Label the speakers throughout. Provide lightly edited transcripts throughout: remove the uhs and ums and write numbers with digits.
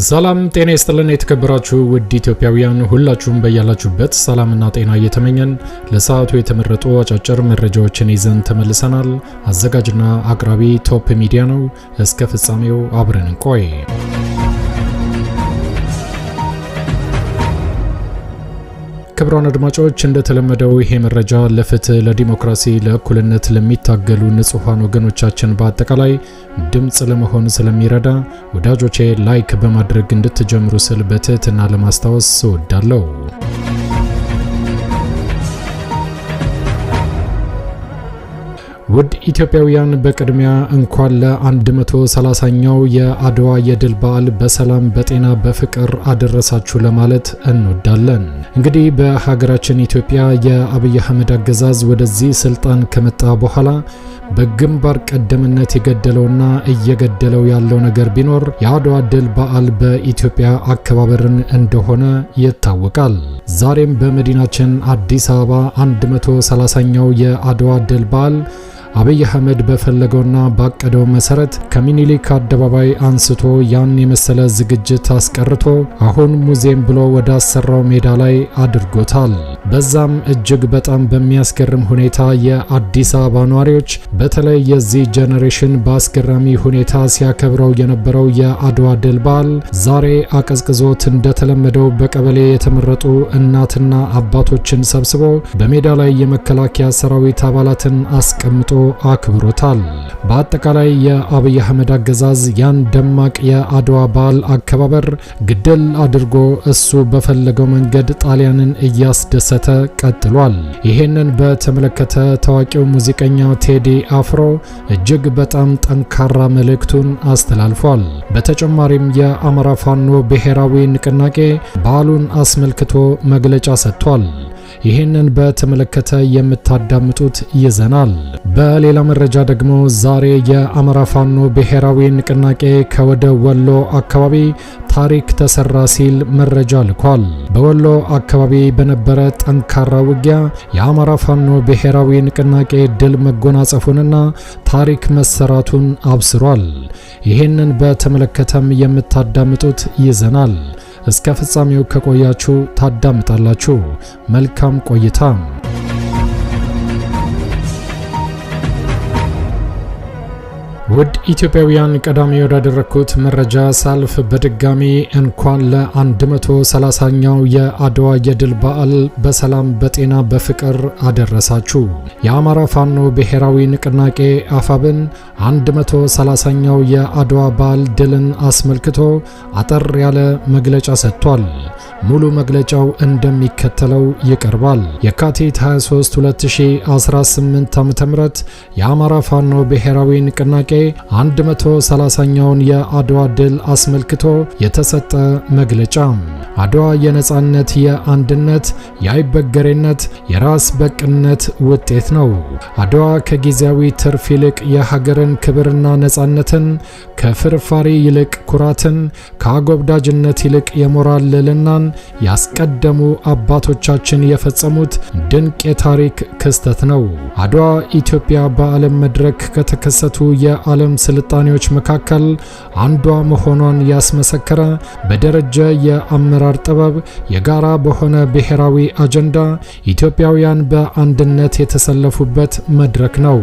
Speaker 1: ሰላም ጤና ይስጥልን የተከበራችሁ ውድ ኢትዮጵያውያን ሁላችሁም በያላችሁበት ሰላምና ጤና እየተመኘን ለሰዓቱ የተመረጡ አጫጭር መረጃዎችን ይዘን ተመልሰናል። አዘጋጅና አቅራቢ ቶፕ ሚዲያ ነው። እስከ ፍጻሜው አብረን እንቆይ። ክቡራን አድማጮች እንደተለመደው ይሄ መረጃ ለፍትህ፣ ለዲሞክራሲ፣ ለእኩልነት ለሚታገሉ ንጹሃን ወገኖቻችን በአጠቃላይ ድምጽ ለመሆን ስለሚረዳ ወዳጆቼ ላይክ በማድረግ እንድትጀምሩ ስል በትህትና ለማስታወስ እወዳለሁ። ውድ ኢትዮጵያውያን በቅድሚያ እንኳን ለ130ኛው የአድዋ የድል በዓል በሰላም በጤና በፍቅር አደረሳችሁ ለማለት እንወዳለን። እንግዲህ በሀገራችን ኢትዮጵያ የአብይ አህመድ አገዛዝ ወደዚህ ስልጣን ከመጣ በኋላ በግንባር ቀደምነት የገደለውና እየገደለው ያለው ነገር ቢኖር የአድዋ ድል በዓል በኢትዮጵያ አከባበርን እንደሆነ ይታወቃል። ዛሬም በመዲናችን አዲስ አበባ 130ኛው የአድዋ ድል በዓል አብይ አህመድ በፈለገውና ባቀደው መሰረት ከሚኒሊክ አደባባይ አንስቶ ያን የመሰለ ዝግጅት አስቀርቶ አሁን ሙዚየም ብሎ ወደ አሰራው ሜዳ ላይ አድርጎታል። በዛም እጅግ በጣም በሚያስገርም ሁኔታ የአዲስ አበባ ነዋሪዎች በተለይ የዚህ ጄኔሬሽን በአስገራሚ ሁኔታ ሲያከብረው የነበረው የአድዋ ድል በዓል ዛሬ አቀዝቅዞት እንደተለመደው በቀበሌ የተመረጡ እናትና አባቶችን ሰብስቦ በሜዳ ላይ የመከላከያ ሰራዊት አባላትን አስቀምጦ አክብሮታል። በአጠቃላይ የአብይ አህመድ አገዛዝ ያን ደማቅ የአድዋ በዓል አከባበር ግድል አድርጎ እሱ በፈለገው መንገድ ጣሊያንን እያስደሰተ ቀጥሏል። ይሄንን በተመለከተ ታዋቂው ሙዚቀኛ ቴዲ አፍሮ እጅግ በጣም ጠንካራ መልእክቱን አስተላልፏል። በተጨማሪም የአማራ ፋኖ ብሔራዊ ንቅናቄ በዓሉን አስመልክቶ መግለጫ ሰጥቷል። ይህንን በተመለከተ የምታዳምጡት ይዘናል። በሌላ መረጃ ደግሞ ዛሬ የአማራ ፋኖ ብሔራዊ ንቅናቄ ከወደ ወሎ አካባቢ ታሪክ ተሰራ ሲል መረጃ ልኳል። በወሎ አካባቢ በነበረ ጠንካራ ውጊያ የአማራ ፋኖ ብሔራዊ ንቅናቄ ድል መጎናጸፉንና ታሪክ መሰራቱን አብስሯል። ይህንን በተመለከተም የምታዳምጡት ይዘናል። እስከ ፍጻሜው ከቆያችሁ ታዳምጣላችሁ። መልካም ቆይታ። ውድ ኢትዮጵያውያን ቀዳሚ ወዳደረኩት መረጃ ሳልፍ በድጋሚ እንኳን ለ130ኛው የአድዋ የድል በዓል በሰላም በጤና በፍቅር አደረሳችሁ። የአማራ ፋኖ ብሔራዊ ንቅናቄ አፋብን 130ኛው የአድዋ በዓል ድልን አስመልክቶ አጠር ያለ መግለጫ ሰጥቷል። ሙሉ መግለጫው እንደሚከተለው ይቀርባል። የካቲት 23 2018 ዓ.ም የአማራ ፋኖ ብሔራዊ ንቅናቄ 130ኛውን የአድዋ ድል አስመልክቶ የተሰጠ መግለጫ። አድዋ የነጻነት፣ የአንድነት፣ የአይበገሬነት፣ የራስ በቅነት ውጤት ነው። አድዋ ከጊዜያዊ ትርፍ ይልቅ የሀገርን ክብርና ነጻነትን፣ ከፍርፋሪ ይልቅ ኩራትን፣ ከአጎብዳጅነት ይልቅ የሞራል ልዕልናን ያስቀደሙ አባቶቻችን የፈጸሙት ድንቅ የታሪክ ክስተት ነው። አድዋ ኢትዮጵያ በዓለም መድረክ ከተከሰቱ የዓለም ስልጣኔዎች መካከል አንዷ መሆኗን ያስመሰከረ በደረጀ የአመራር ጥበብ የጋራ በሆነ ብሔራዊ አጀንዳ ኢትዮጵያውያን በአንድነት የተሰለፉበት መድረክ ነው።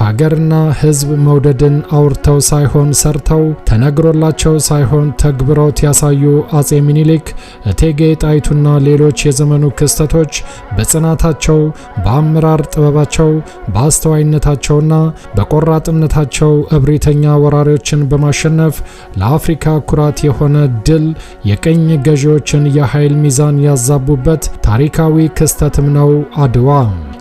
Speaker 1: ሀገርና ሕዝብ መውደድን አውርተው ሳይሆን ሰርተው ተነግሮላቸው ሳይሆን ተግብረውት ያሳዩ አጼ ሚኒሊክ፣ እቴጌ ጣይቱና ሌሎች የዘመኑ ክስተቶች በጽናታቸው፣ በአመራር ጥበባቸው፣ በአስተዋይነታቸውና በቆራጥነታቸው እብሪተኛ ወራሪዎችን በማሸነፍ ለአፍሪካ ኩራት የሆነ ድል የቀኝ ገዢዎችን የኃይል ሚዛን ያዛቡበት ታሪካዊ ክስተትም ነው አድዋ።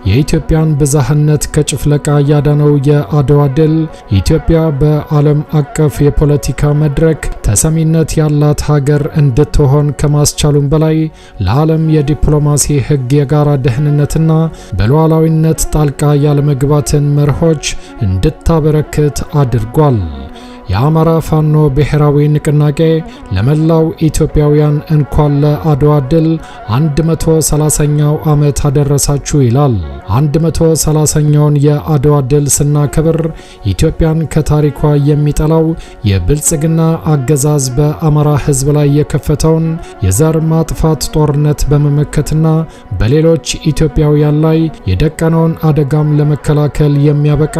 Speaker 1: የኢትዮጵያን ብዝሃነት ከጭፍለቃ ያዳነው የአድዋ ድል ኢትዮጵያ በዓለም አቀፍ የፖለቲካ መድረክ ተሰሚነት ያላት ሀገር እንድትሆን ከማስቻሉም በላይ ለዓለም የዲፕሎማሲ ሕግ የጋራ ደህንነትና በሉዓላዊነት ጣልቃ ያለመግባትን መርሆች እንድታበረክት አድርጓል። የአማራ ፋኖ ብሔራዊ ንቅናቄ ለመላው ኢትዮጵያውያን እንኳን ለአድዋ ድል 130ኛው ዓመት አደረሳችሁ ይላል። 130ኛውን የአድዋ ድል ስናከብር ኢትዮጵያን ከታሪኳ የሚጠላው የብልጽግና አገዛዝ በአማራ ሕዝብ ላይ የከፈተውን የዘር ማጥፋት ጦርነት በመመከትና በሌሎች ኢትዮጵያውያን ላይ የደቀነውን አደጋም ለመከላከል የሚያበቃ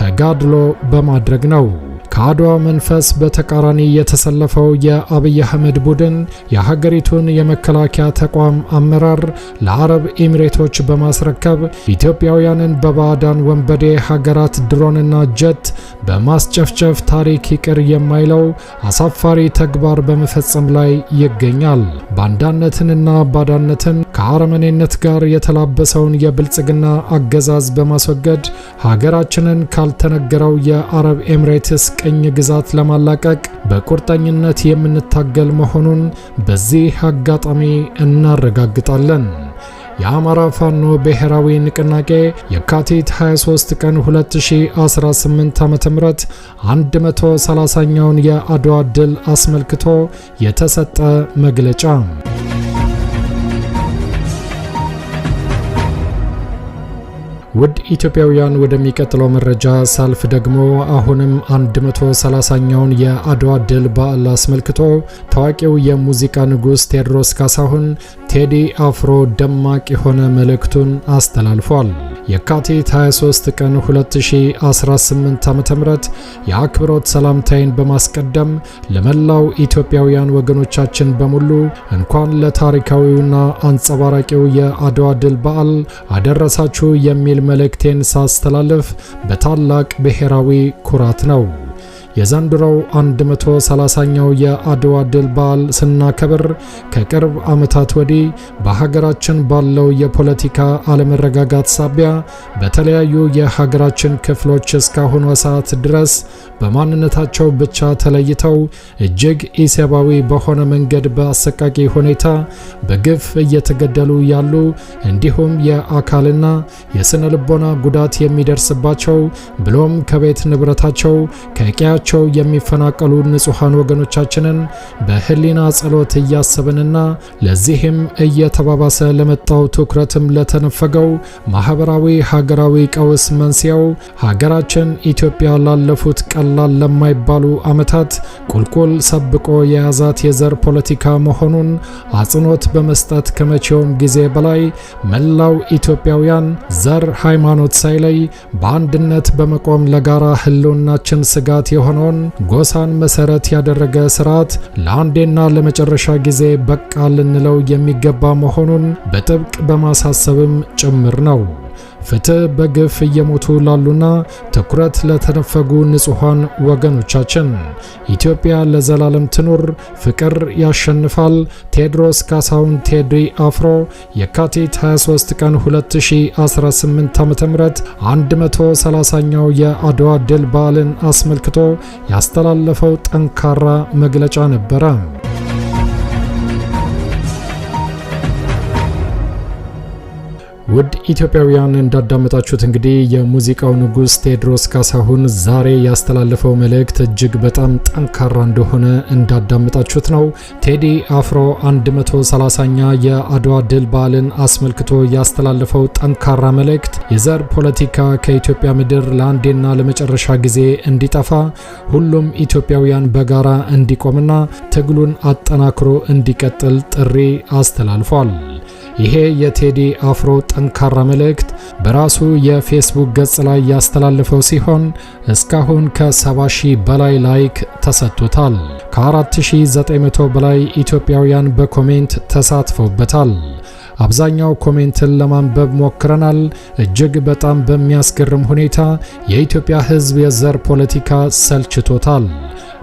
Speaker 1: ተጋድሎ በማድረግ ነው። ከአድዋ መንፈስ በተቃራኒ የተሰለፈው የአብይ አህመድ ቡድን የሀገሪቱን የመከላከያ ተቋም አመራር ለአረብ ኤሚሬቶች በማስረከብ ኢትዮጵያውያንን በባዕዳን ወንበዴ ሀገራት ድሮንና ጀት በማስጨፍጨፍ ታሪክ ይቅር የማይለው አሳፋሪ ተግባር በመፈጸም ላይ ይገኛል። ባንዳነትንና ባዳነትን ከአረመኔነት ጋር የተላበሰውን የብልጽግና አገዛዝ በማስወገድ ሀገራችንን ካልተነገረው የአረብ ኤሚሬትስ ቅኝ ግዛት ለማላቀቅ በቁርጠኝነት የምንታገል መሆኑን በዚህ አጋጣሚ እናረጋግጣለን። የአማራ ፋኖ ብሔራዊ ንቅናቄ የካቲት 23 ቀን 2018 ዓ.ም 130ኛውን የአድዋ ድል አስመልክቶ የተሰጠ መግለጫ። ውድ ኢትዮጵያውያን ወደሚቀጥለው መረጃ ሳልፍ ደግሞ አሁንም 130ኛውን የአድዋ ድል በዓል አስመልክቶ ታዋቂው የሙዚቃ ንጉስ ቴዎድሮስ ካሳሁን ቴዲ አፍሮ ደማቅ የሆነ መልእክቱን አስተላልፏል። የካቲት 23 ቀን 2018 ዓ.ም የአክብሮት ሰላምታይን በማስቀደም ለመላው ኢትዮጵያውያን ወገኖቻችን በሙሉ እንኳን ለታሪካዊውና አንጸባራቂው የአድዋ ድል በዓል አደረሳችሁ የሚል መልእክቴን ሳስተላልፍ በታላቅ ብሔራዊ ኩራት ነው። የዘንድሮው 130ኛው የአድዋ ድል በዓል ስናከብር ከቅርብ ዓመታት ወዲህ በሀገራችን ባለው የፖለቲካ አለመረጋጋት ሳቢያ በተለያዩ የሀገራችን ክፍሎች እስካሁኗ ሰዓት ድረስ በማንነታቸው ብቻ ተለይተው እጅግ ኢሰብአዊ በሆነ መንገድ በአሰቃቂ ሁኔታ በግፍ እየተገደሉ ያሉ እንዲሁም የአካልና የስነ ልቦና ጉዳት የሚደርስባቸው ብሎም ከቤት ንብረታቸው ከቀያቸው የሚፈናቀሉ ንጹሃን ወገኖቻችንን በህሊና ጸሎት እያሰብንና ለዚህም እየተባባሰ ለመጣው ትኩረትም ለተነፈገው ማህበራዊ ሀገራዊ ቀውስ መንስኤው ሀገራችን ኢትዮጵያ ላለፉት ቀላል ለማይባሉ ዓመታት ቁልቁል ሰብቆ የያዛት የዘር ፖለቲካ መሆኑን አጽንኦት በመስጠት ከመቼውም ጊዜ በላይ መላው ኢትዮጵያውያን ዘር፣ ሃይማኖት ሳይለይ በአንድነት በመቆም ለጋራ ህልውናችን ስጋት የሆነውን ጎሳን መሰረት ያደረገ ስርዓት ለአንዴና ለመጨረሻ ጊዜ በቃ ልንለው የሚገባ መሆኑን በጥብቅ በማሳሰብም ጭምር ነው። ፍትህ በግፍ እየሞቱ ላሉና ትኩረት ለተነፈጉ ንጹሃን ወገኖቻችን ኢትዮጵያ ለዘላለም ትኑር፣ ፍቅር ያሸንፋል። ቴዎድሮስ ካሳሁን ቴዲ አፍሮ የካቲት 23 ቀን 2018 ዓ.ም 130ኛው የአድዋ ድል በዓልን አስመልክቶ ያስተላለፈው ጠንካራ መግለጫ ነበረ። ውድ ኢትዮጵያውያን እንዳዳመጣችሁት እንግዲህ የሙዚቃው ንጉስ ቴዎድሮስ ካሳሁን ዛሬ ያስተላለፈው መልእክት እጅግ በጣም ጠንካራ እንደሆነ እንዳዳመጣችሁት ነው። ቴዲ አፍሮ 130ኛ የአድዋ ድል በዓልን አስመልክቶ ያስተላለፈው ጠንካራ መልእክት የዘር ፖለቲካ ከኢትዮጵያ ምድር ለአንዴና ለመጨረሻ ጊዜ እንዲጠፋ ሁሉም ኢትዮጵያውያን በጋራ እንዲቆምና ትግሉን አጠናክሮ እንዲቀጥል ጥሪ አስተላልፏል። ይሄ የቴዲ አፍሮ ጠንካራ መልእክት በራሱ የፌስቡክ ገጽ ላይ ያስተላለፈው ሲሆን እስካሁን ከ70,000 በላይ ላይክ ተሰጥቶታል። ከ4,900 በላይ ኢትዮጵያውያን በኮሜንት ተሳትፈውበታል። አብዛኛው ኮሜንትን ለማንበብ ሞክረናል። እጅግ በጣም በሚያስገርም ሁኔታ የኢትዮጵያ ሕዝብ የዘር ፖለቲካ ሰልችቶታል።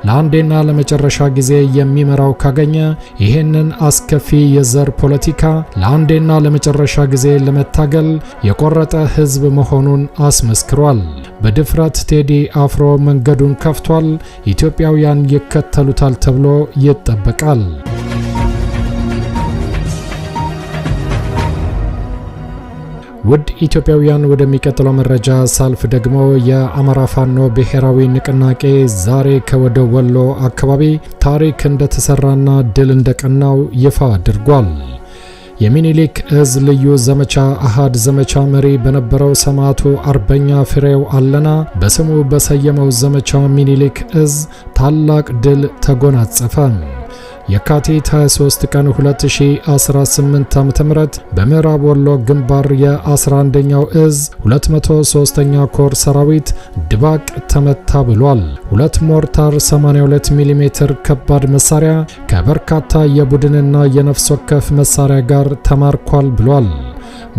Speaker 1: ለአንዴና ለመጨረሻ ጊዜ የሚመራው ካገኘ ይሄንን አስከፊ የዘር ፖለቲካ ለአንዴና ለመጨረሻ ጊዜ ለመታገል የቆረጠ ሕዝብ መሆኑን አስመስክሯል። በድፍረት ቴዲ አፍሮ መንገዱን ከፍቷል። ኢትዮጵያውያን ይከተሉታል ተብሎ ይጠበቃል። ውድ ኢትዮጵያውያን ወደሚቀጥለው መረጃ ሳልፍ ደግሞ የአማራ ፋኖ ብሔራዊ ንቅናቄ ዛሬ ከወደ ወሎ አካባቢ ታሪክ እንደተሰራና ድል እንደቀናው ይፋ አድርጓል። የሚኒሊክ እዝ ልዩ ዘመቻ አሃድ ዘመቻ መሪ በነበረው ሰማዕቱ አርበኛ ፍሬው አለና በስሙ በሰየመው ዘመቻ ሚኒሊክ እዝ ታላቅ ድል ተጎናጸፈ። የካቲት 23 ቀን 2018 ዓ.ም በምዕራብ ወሎ ግንባር የ11ኛው እዝ 203ኛ ኮር ሰራዊት ድባቅ ተመታ ብሏል። 2 ሞርታር 82 ሚሜ ከባድ መሳሪያ ከበርካታ የቡድንና የነፍስ ወከፍ መሳሪያ ጋር ተማርኳል ብሏል።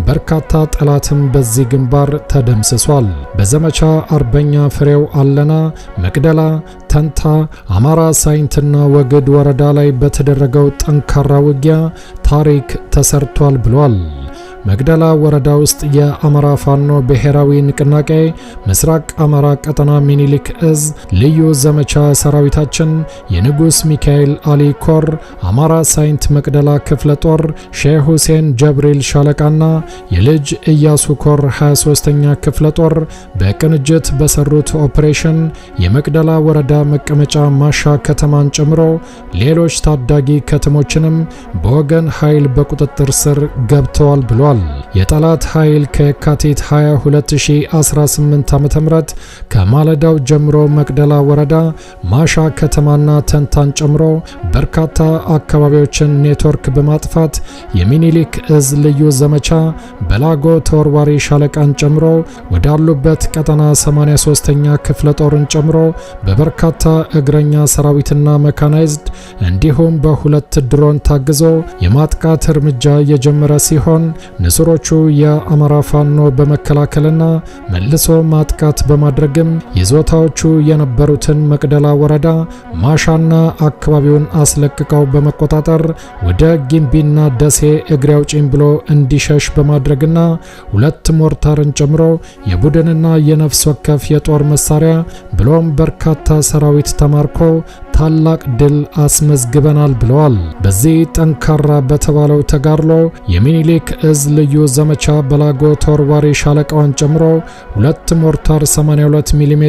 Speaker 1: በርካታ ጠላትም በዚህ ግንባር ተደምስሷል። በዘመቻ አርበኛ ፍሬው አለና መቅደላ፣ ተንታ፣ አማራ ሳይንትና ወግድ ወረዳ ላይ በተደረገው ጠንካራ ውጊያ ታሪክ ተሰርቷል ብሏል። መቅደላ ወረዳ ውስጥ የአማራ ፋኖ ብሔራዊ ንቅናቄ ምስራቅ አማራ ቀጠና ሚኒሊክ እዝ ልዩ ዘመቻ ሰራዊታችን የንጉስ ሚካኤል አሊ ኮር አማራ ሳይንት መቅደላ ክፍለ ጦር ሼህ ሁሴን ጀብሪል ሻለቃና የልጅ ኢያሱ ኮር 23ኛ ክፍለ ጦር በቅንጅት በሰሩት ኦፕሬሽን የመቅደላ ወረዳ መቀመጫ ማሻ ከተማን ጨምሮ ሌሎች ታዳጊ ከተሞችንም በወገን ኃይል በቁጥጥር ስር ገብተዋል ብሏል። የጠላት ኃይል ከየካቲት 20 2018 ዓ.ም ከማለዳው ጀምሮ መቅደላ ወረዳ ማሻ ከተማና ተንታን ጨምሮ በርካታ አካባቢዎችን ኔትወርክ በማጥፋት የሚኒሊክ እዝ ልዩ ዘመቻ በላጎ ተወርዋሪ ሻለቃን ጨምሮ ወዳሉበት ቀጠና 83ኛ ክፍለ ጦርን ጨምሮ በበርካታ እግረኛ ሰራዊትና መካናይዝድ እንዲሁም በሁለት ድሮን ታግዞ የማጥቃት እርምጃ የጀመረ ሲሆን ንስሮቹ የአማራ ፋኖ በመከላከልና መልሶ ማጥቃት በማድረግም ይዞታዎቹ የነበሩትን መቅደላ ወረዳ ማሻና አካባቢውን አስለቅቀው በመቆጣጠር ወደ ጊምቢና ደሴ እግሬ አውጪኝ ብሎ እንዲሸሽ በማድረግና 2 ሞርታርን ጨምሮ የቡድንና የነፍስ ወከፍ የጦር መሳሪያ ብሎም በርካታ ሰራዊት ተማርኮ ታላቅ ድል አስመዝግበናል ብለዋል። በዚህ ጠንካራ በተባለው ተጋድሎ የሚኒሊክ እዝ ልዩ ዘመቻ በላጎ ተወርዋሪ ሻለቃውን ጨምሮ 2 ሞርታር 82 ሚሜ፣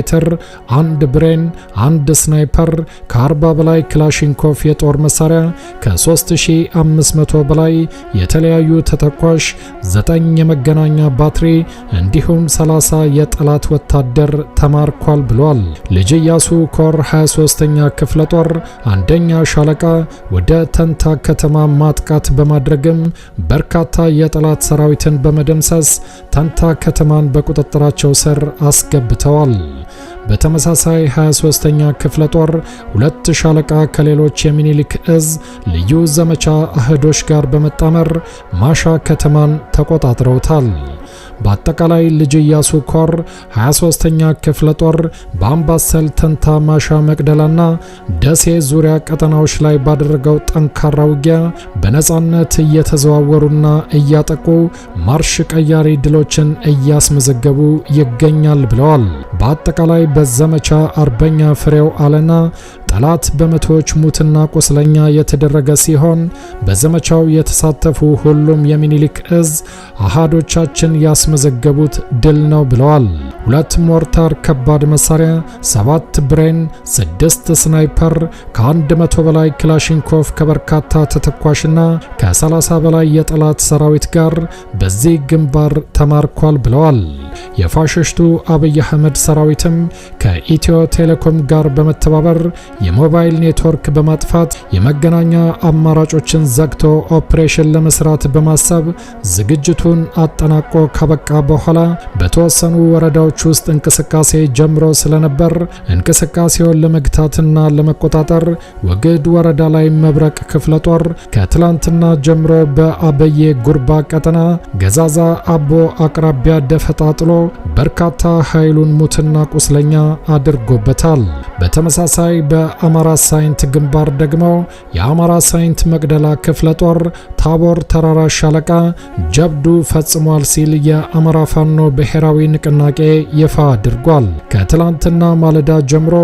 Speaker 1: 1 ብሬን፣ 1 ስናይፐር፣ ከ40 በላይ ክላሽንኮፍ የጦር መሳሪያ፣ ከ3500 በላይ የተለያዩ ተተኳሽ፣ 9 የመገናኛ ባትሪ እንዲሁም 30 የጠላት ወታደር ተማርኳል ብሏል። ልጅ ኢያሱ ኮር 23ኛ ክፍለ ጦር 1ኛ ሻለቃ ወደ ተንታ ከተማ ማጥቃት በማድረግም በርካታ የጠላት ሰራዊትን በመደምሰስ ተንታ ከተማን በቁጥጥራቸው ስር አስገብተዋል። በተመሳሳይ 23ኛ ክፍለ ጦር 2 ሻለቃ ከሌሎች የሚኒሊክ እዝ ልዩ ዘመቻ አህዶች ጋር በመጣመር ማሻ ከተማን ተቆጣጥረውታል። በአጠቃላይ ልጅ ኢያሱ ኮር 23ኛ ክፍለ ጦር በአምባሰል፣ ተንታ፣ ማሻ፣ መቅደላና ደሴ ዙሪያ ቀጠናዎች ላይ ባደረገው ጠንካራ ውጊያ በነጻነት እየተዘዋወሩና እያጠቁ ማርሽ ቀያሪ ድሎችን እያስመዘገቡ ይገኛል ብለዋል። በአጠቃላይ በዘመቻ አርበኛ ፍሬው አለና ጠላት በመቶዎች ሙትና ቁስለኛ የተደረገ ሲሆን በዘመቻው የተሳተፉ ሁሉም የሚኒሊክ እዝ አሃዶቻችን ያስመዘገቡት ድል ነው ብለዋል። 2 ሞርታር ከባድ መሳሪያ፣ 7 ብሬን፣ 6 ስናይፐር፣ ከ100 በላይ ክላሽንኮፍ ከበርካታ ተተኳሽና ከ30 በላይ የጠላት ሰራዊት ጋር በዚህ ግንባር ተማርኳል ብለዋል። የፋሽስቱ አብይ አህመድ ሰራዊትም ከኢትዮ ቴሌኮም ጋር በመተባበር የሞባይል ኔትወርክ በማጥፋት የመገናኛ አማራጮችን ዘግቶ ኦፕሬሽን ለመስራት በማሰብ ዝግጅቱን አጠናቆ ካበቃ በኋላ በተወሰኑ ወረዳዎች ውስጥ እንቅስቃሴ ጀምሮ ስለነበር እንቅስቃሴውን ለመግታትና ለመቆጣጠር ወግድ ወረዳ ላይ መብረቅ ክፍለ ጦር ከትላንትና ጀምሮ በአበዬ ጉርባ ቀጠና ገዛዛ አቦ አቅራቢያ ደፈጣጥሎ በርካታ ኃይሉን ሙትና ቁስለኛ አድርጎበታል። በተመሳሳይ በአማራ ሳይንት ግንባር ደግሞ የአማራ ሳይንት መቅደላ ክፍለ ጦር ታቦር ተራራ ሻለቃ ጀብዱ ፈጽሟል ሲል የአማራ ፋኖ ብሔራዊ ንቅናቄ ይፋ አድርጓል። ከትላንትና ማለዳ ጀምሮ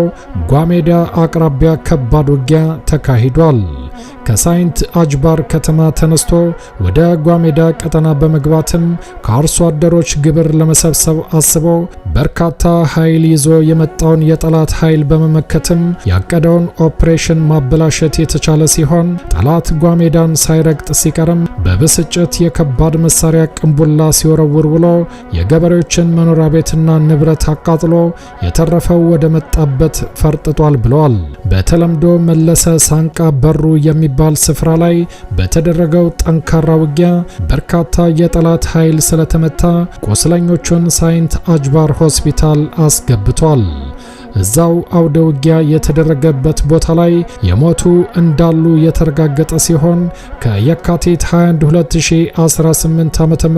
Speaker 1: ጓሜዳ አቅራቢያ ከባድ ውጊያ ተካሂዷል። ከሳይንት አጅባር ከተማ ተነስቶ ወደ ጓሜዳ ቀጠና በመግባትም ከአርሶ አደሮች ግብር ለመሰብሰብ አስቦ በርካታ ኃይል ይዞ የመጣውን የጠላት ኃይል በመመከትም ያቀደውን ኦፕሬሽን ማበላሸት የተቻለ ሲሆን ጠላት ጓሜዳን ሳይረግጥ ሲቀርም በብስጭት የከባድ መሳሪያ ቅንቡላ ሲወረውር ውሎ የገበሬዎችን መኖሪያ ቤትና ንብረት አቃጥሎ የተረፈው ወደ መጣበት ፈርጥጧል ብለዋል። በተለምዶ መለሰ ሳንቃ በሩ የሚባል ስፍራ ላይ በተደረገው ጠንካራ ውጊያ በርካታ የጠላት ኃይል ስለተመታ ቁስለኞቹን ሳይንት አጅባር ሆስፒታል አስገብቷል። እዛው አውደ ውጊያ የተደረገበት ቦታ ላይ የሞቱ እንዳሉ የተረጋገጠ ሲሆን ከየካቲት 21 2018 ዓ.ም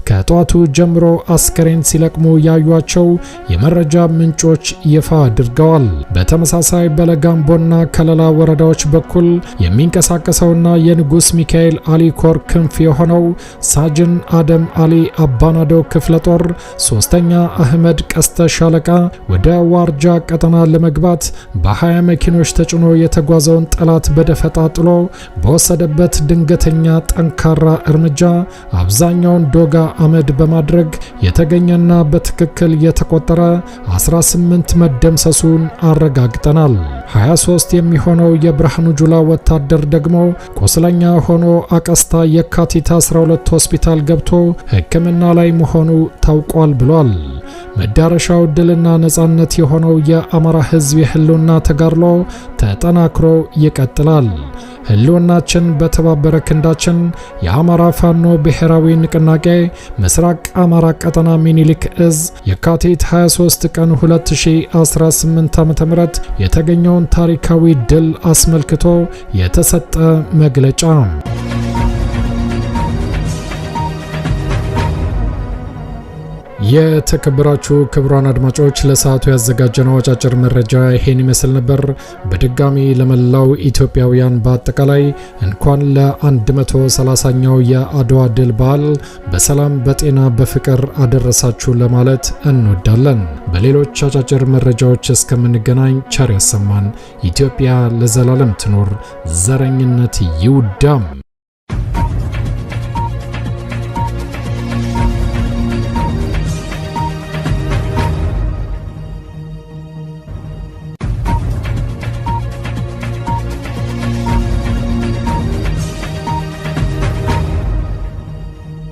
Speaker 1: ከጧቱ ጀምሮ አስከሬን ሲለቅሙ ያዩአቸው የመረጃ ምንጮች ይፋ አድርገዋል። በተመሳሳይ በለጋምቦና ከለላ ወረዳዎች በኩል የሚንቀሳቀሰውና የንጉስ ሚካኤል አሊ ኮር ክንፍ የሆነው ሳጅን አደም አሊ አባናዶ ክፍለ ጦር 3ኛ አህመድ ቀስተ ሻለቃ ወደ ዋርጃ ቀጠና ለመግባት በ20 መኪኖች ተጭኖ የተጓዘውን ጠላት በደፈጣ ጥሎ በወሰደበት ድንገተኛ ጠንካራ እርምጃ አብዛኛውን ዶጋ አመድ በማድረግ የተገኘና በትክክል የተቆጠረ 18 መደምሰሱን አረጋግጠናል። 23 የሚሆነው የብርሃኑ ጁላ ወታደር ደግሞ ቁስለኛ ሆኖ አቀስታ የካቲት 12 ሆስፒታል ገብቶ ሕክምና ላይ መሆኑ ታውቋል ብሏል። መዳረሻው ድልና ነጻነት የሆነው የአማራ ሕዝብ የህልውና ተጋድሎ ተጠናክሮ ይቀጥላል። ህልውናችን በተባበረ ክንዳችን። የአማራ ፋኖ ብሔራዊ ንቅናቄ ምስራቅ አማራ ቀጠና ሚኒሊክ እዝ የካቲት 23 ቀን 2018 ዓ.ም የተገኘውን ታሪካዊ ድል አስመልክቶ የተሰጠ መግለጫ። የተከበራችሁ ክቡራን አድማጮች ለሰዓቱ ያዘጋጀነው አጫጭር መረጃ ይሄን ይመስል ነበር። በድጋሚ ለመላው ኢትዮጵያውያን በአጠቃላይ እንኳን ለ130ኛው የአድዋ ድል በዓል በሰላም በጤና በፍቅር አደረሳችሁ ለማለት እንወዳለን። በሌሎች አጫጭር መረጃዎች እስከምንገናኝ ቸር ያሰማን። ኢትዮጵያ ለዘላለም ትኖር። ዘረኝነት ይውደም።